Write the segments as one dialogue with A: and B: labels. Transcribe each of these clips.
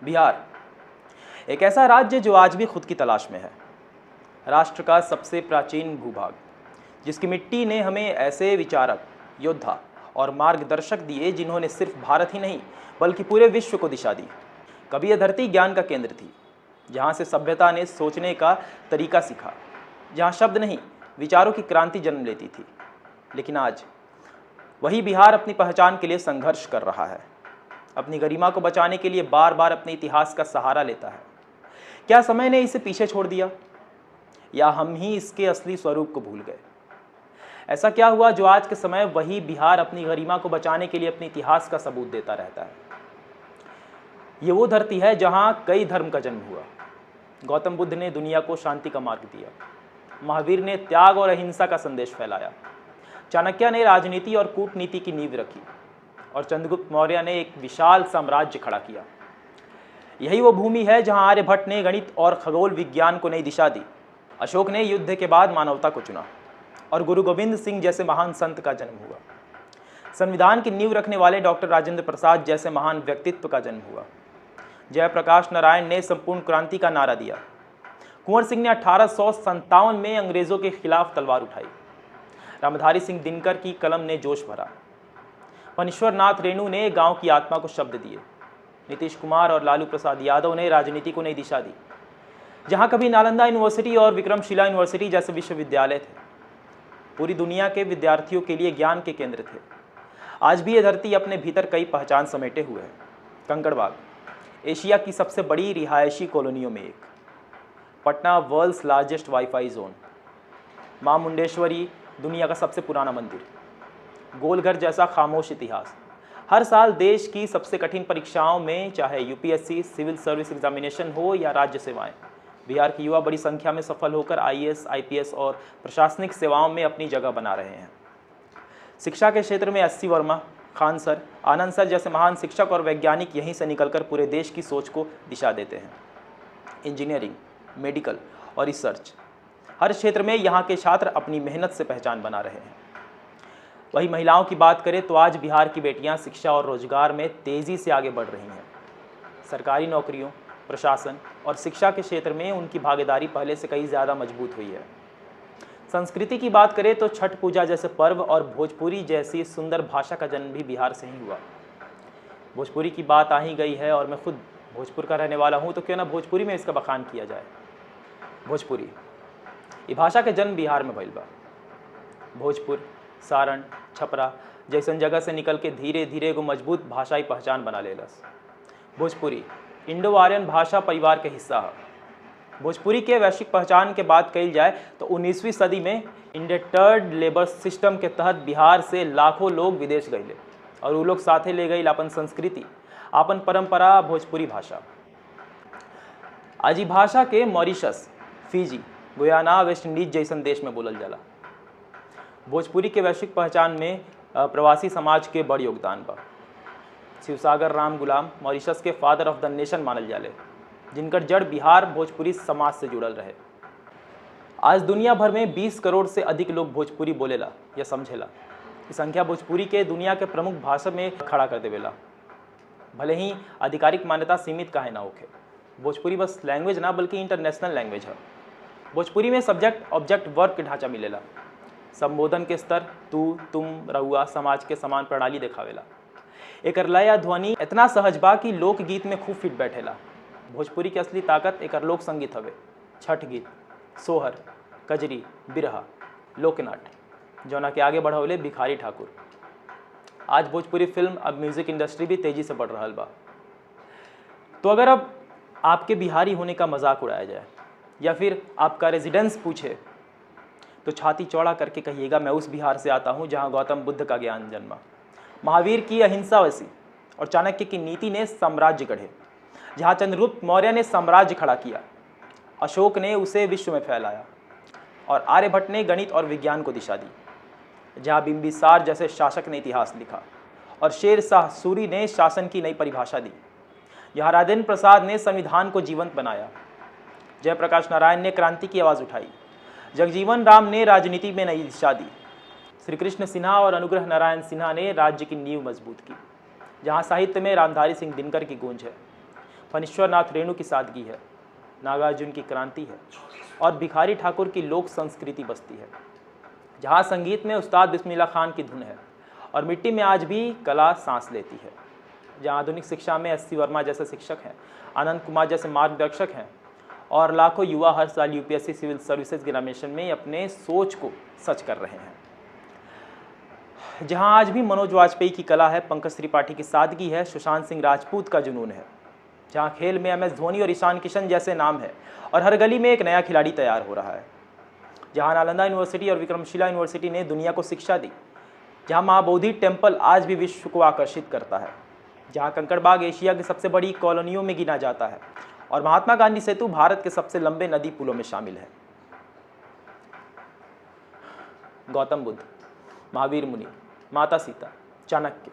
A: बिहार एक ऐसा राज्य जो आज भी खुद की तलाश में है। राष्ट्र का सबसे प्राचीन भूभाग, जिसकी मिट्टी ने हमें ऐसे विचारक, योद्धा और मार्गदर्शक दिए जिन्होंने सिर्फ भारत ही नहीं बल्कि पूरे विश्व को दिशा दी। कभी यह धरती ज्ञान का केंद्र थी, जहाँ से सभ्यता ने सोचने का तरीका सीखा, जहाँ शब्द नहीं विचारों की क्रांति जन्म लेती थी। लेकिन आज वही बिहार अपनी पहचान के लिए संघर्ष कर रहा है, अपनी गरिमा को बचाने के लिए बार बार अपने इतिहास का सहारा लेता है। क्या समय ने इसे पीछे छोड़ दिया, या हम ही इसके असली स्वरूप को भूल गए? ऐसा क्या हुआ जो आज के समय वही बिहार अपनी गरिमा को बचाने के लिए अपने इतिहास का सबूत देता रहता है? ये वो धरती है जहाँ कई धर्म का जन्म हुआ। गौतम बुद्ध ने दुनिया को शांति का मार्ग दिया, महावीर ने त्याग और अहिंसा का संदेश फैलाया, चाणक्य ने राजनीति और कूटनीति की नींव रखी, और चंद्रगुप्त मौर्य ने एक विशाल साम्राज्य खड़ा किया। यही वो भूमि है जहां आर्यभट्ट ने गणित और खगोल विज्ञान को नई दिशा दी, अशोक ने युद्ध के बाद मानवता को चुना, और गुरु गोविंद सिंह जैसे महान संत का जन्म हुआ। संविधान की नींव रखने वाले डॉक्टर राजेंद्र प्रसाद जैसे महान व्यक्तित्व का जन्म हुआ। जयप्रकाश नारायण ने संपूर्ण क्रांति का नारा दिया। कुंवर सिंह ने 1857 में अंग्रेजों के खिलाफ तलवार उठाई। रामधारी सिंह दिनकर की कलम ने जोश भरा। फणीश्वर नाथ रेणु ने गांव की आत्मा को शब्द दिए। नीतीश कुमार और लालू प्रसाद यादव ने राजनीति को नई दिशा दी। जहां कभी नालंदा यूनिवर्सिटी और विक्रमशिला यूनिवर्सिटी जैसे विश्वविद्यालय थे, पूरी दुनिया के विद्यार्थियों के लिए ज्ञान के केंद्र थे, आज भी यह धरती अपने भीतर कई पहचान समेटे हुए है। कंकड़बाग एशिया की सबसे बड़ी रिहायशी कॉलोनियों में एक, Patna world's largest wifi zone, मां मुंडेश्वरी दुनिया का सबसे पुराना मंदिर, गोलघर जैसा खामोश इतिहास। हर साल देश की सबसे कठिन परीक्षाओं में, चाहे यूपीएससी, सिविल सर्विस एग्जामिनेशन हो या राज्य सेवाएं, बिहार के युवा बड़ी संख्या में सफल होकर आईएएस, आईपीएस और प्रशासनिक सेवाओं में अपनी जगह बना रहे हैं। शिक्षा के क्षेत्र में एससी वर्मा, खान सर, आनंद सर जैसे महान शिक्षक और वैज्ञानिक यहीं से निकलकर पूरे देश की सोच को दिशा देते हैं। इंजीनियरिंग, मेडिकल और रिसर्च, हर क्षेत्र में यहाँ के छात्र अपनी मेहनत से पहचान बना रहे हैं। वही महिलाओं की बात करें तो आज बिहार की बेटियां शिक्षा और रोजगार में तेजी से आगे बढ़ रही हैं। सरकारी नौकरियों, प्रशासन और शिक्षा के क्षेत्र में उनकी भागीदारी पहले से कई ज़्यादा मजबूत हुई है। संस्कृति की बात करें तो छठ पूजा जैसे पर्व और भोजपुरी जैसी सुंदर भाषा का जन्म भी बिहार से ही हुआ। भोजपुरी की बात आ ही गई है और मैं खुद भोजपुर का रहने वाला हूँ, तो क्यों ना भोजपुरी में इसका बखान किया जाए। भोजपुरी ये भाषा के जन्म बिहार में भइल बा। भोजपुर, सारण, छपरा जैसन जगह से निकल के धीरे धीरे एगो मजबूत भाषाई पहचान बना लेलस। भोजपुरी इंडो आर्यन भाषा परिवार के हिस्सा है। भोजपुरी के वैश्विक पहचान के बात कही जाए तो 19वीं सदी में इंडेटर्ड लेबर सिस्टम के तहत बिहार से लाखों लोग विदेश गए, और वो लोग साथे ले गई अपन संस्कृति, अपन परंपरा, भोजपुरी भाषा। आज भाषा के Mauritius, Fiji, Guyana, West Indies जैसन देश में बोलल जाला। भोजपुरी के वैश्विक पहचान में प्रवासी समाज के बड़ योगदान बा। शिवसागर राम गुलाम मॉरिशस के फादर ऑफ द नेशन मानल जाले, जिनकर जड़ बिहार भोजपुरी समाज से जुड़ल रहे। आज दुनिया भर में 20 करोड़ से अधिक लोग भोजपुरी बोलेला या समझेला। ये संख्या भोजपुरी के दुनिया के प्रमुख भाषा में खड़ा कर देवेला, भले ही आधिकारिक मान्यता सीमित काहे ना होखे। भोजपुरी बस लैंग्वेज ना बल्कि इंटरनेशनल लैंग्वेज है। भोजपुरी में सब्जेक्ट ऑब्जेक्ट वर्ब के ढांचा मिलेला। संबोधन के स्तर तू, तुम, रहुआ समाज के समान प्रणाली देखावेला। एकर लय या ध्वनि इतना सहज बा कि लोकगीत में खूब फिट बैठेला। भोजपुरी की असली ताकत एकर लोक संगीत हवे। छठ गीत, सोहर, कजरी, बिरहा, लोकनाट्य, जौना के आगे बढ़ौले भिखारी ठाकुर। आज भोजपुरी फिल्म, अब म्यूजिक इंडस्ट्री भी तेजी से बढ़ रहा बा। तो अगर अब आपके बिहारी होने का मजाक उड़ाया जाए या फिर आपका रेजिडेंस पूछे, तो छाती चौड़ा करके कहिएगा, मैं उस बिहार से आता हूँ जहाँ गौतम बुद्ध का ज्ञान जन्मा, महावीर की अहिंसा वसी और चाणक्य की नीति ने साम्राज्य गढ़े, जहाँ चंद्रगुप्त मौर्य ने साम्राज्य खड़ा किया, अशोक ने उसे विश्व में फैलाया, और आर्यभट्ट ने गणित और विज्ञान को दिशा दी, जहाँ बिंबिसार जैसे शासक ने इतिहास लिखा और शेर शाह सूरी ने शासन की नई परिभाषा दी, यहाँ राजेंद्र प्रसाद ने संविधान को जीवंत बनाया, जयप्रकाश नारायण ने क्रांति की आवाज़ उठाई, जगजीवन राम ने राजनीति में नई दिशा दी, श्री कृष्ण सिन्हा और अनुग्रह नारायण सिन्हा ने राज्य की नींव मजबूत की, जहाँ साहित्य में रामधारी सिंह दिनकर की गूंज है। फणीश्वर नाथ रेणु की सादगी है, नागार्जुन की क्रांति है और भिखारी ठाकुर की लोक संस्कृति बसती है। जहाँ संगीत में उस्ताद बिस्मिल्लाह खान की धुन है और मिट्टी में आज भी कला सांस लेती है। जहाँ आधुनिक शिक्षा में एस.सी. वर्मा जैसे शिक्षक हैं, आनंद कुमार जैसे मार्गदर्शक हैं और लाखों युवा हर साल यूपीएससी सिविल सर्विसेज एग्जामिनेशन में अपने सोच को सच कर रहे हैं। जहाँ आज भी मनोज वाजपेयी की कला है, पंकज त्रिपाठी की सादगी है, सुशांत सिंह राजपूत का जुनून है। जहाँ खेल में एम.एस. धोनी और ईशान किशन जैसे नाम है और हर गली में एक नया खिलाड़ी तैयार हो रहा है। जहाँ नालंदा यूनिवर्सिटी और विक्रमशिला यूनिवर्सिटी ने दुनिया को शिक्षा दी। जहाँ महाबोधि टेम्पल आज भी विश्व को आकर्षित करता है। जहाँ कंकड़बाग एशिया की सबसे बड़ी कॉलोनियों में गिना जाता है और महात्मा गांधी सेतु भारत के सबसे लंबे नदी पुलों में शामिल है। गौतम बुद्ध, महावीर मुनि, माता सीता, चाणक्य,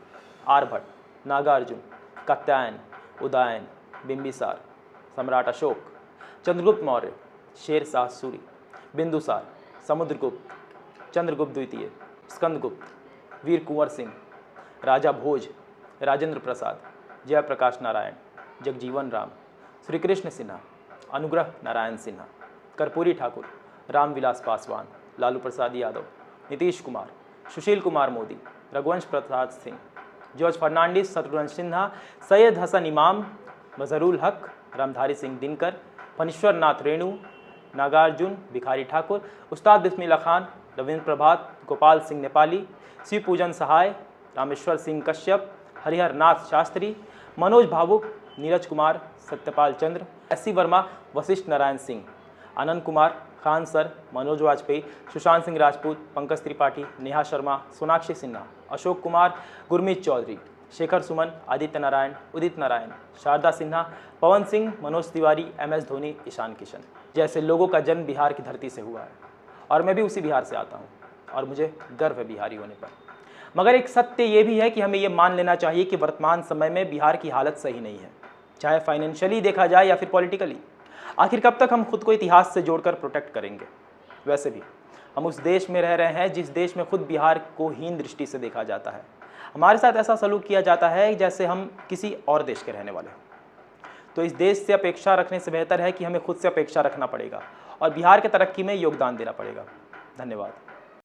A: आर्यभट्ट, नागार्जुन, कात्यायन, उदयन, बिंबिसार, सम्राट अशोक, चंद्रगुप्त मौर्य, शेर शाह सूरी, बिंदुसार, समुद्रगुप्त, चंद्रगुप्त द्वितीय, स्कंदगुप्त, वीर कुंवर सिंह, राजा भोज, राजेंद्र प्रसाद, जयप्रकाश नारायण, जगजीवन राम, श्री कृष्ण सिन्हा, अनुग्रह नारायण सिन्हा, कर्पूरी ठाकुर, रामविलास पासवान, लालू प्रसाद यादव, नीतीश कुमार, सुशील कुमार मोदी, रघुवंश प्रसाद सिंह, जॉर्ज फर्नांडिस, शत्रुघ्न सिन्हा, सैयद हसन इमाम, मजहरुल हक, रामधारी सिंह दिनकर, फणीश्वर नाथ रेणु, नागार्जुन, भिखारी ठाकुर, उस्ताद बिस्मिल्लाह खान, रविंद्र प्रभात, गोपाल सिंह नेपाली, शिव पूजन सहाय, रामेश्वर सिंह कश्यप, हरिहर नाथ शास्त्री, मनोज भावुक, नीरज कुमार, सत्यपाल चंद्र, SC. Verma, Vashishtha Narayan Singh, Anand Kumar, Khan sir, Manoj Vajpayee, Sushant Singh Rajput, Pankaj Tripathi, Neha Sharma, Sonakshi Sinha, Ashok Kumar, Gurmeet Chaudhary, Shekhar Suman, Aditya Narayan, Udit Narayan, Sharda Sinha, Pawan Singh, Manoj Tiwari, MS. Dhoni, Ishan Kishan जैसे लोगों का जन्म बिहार की धरती से हुआ है और मैं भी उसी बिहार से आता हूँ और मुझे गर्व है बिहारी होने पर। मगर एक सत्य ये भी है कि हमें ये मान लेना चाहिए कि वर्तमान समय में बिहार की हालत सही नहीं है, चाहे फाइनेंशियली देखा जाए या फिर पॉलिटिकली। आखिर कब तक हम खुद को इतिहास से जोड़कर प्रोटेक्ट करेंगे? वैसे भी हम उस देश में रह रहे हैं जिस देश में खुद बिहार को हीन दृष्टि से देखा जाता है। हमारे साथ ऐसा सलूक किया जाता है जैसे हम किसी और देश के रहने वाले हैं। तो इस देश से अपेक्षा रखने से बेहतर है कि हमें खुद से अपेक्षा रखना पड़ेगा और बिहार के तरक्की में योगदान देना पड़ेगा। धन्यवाद।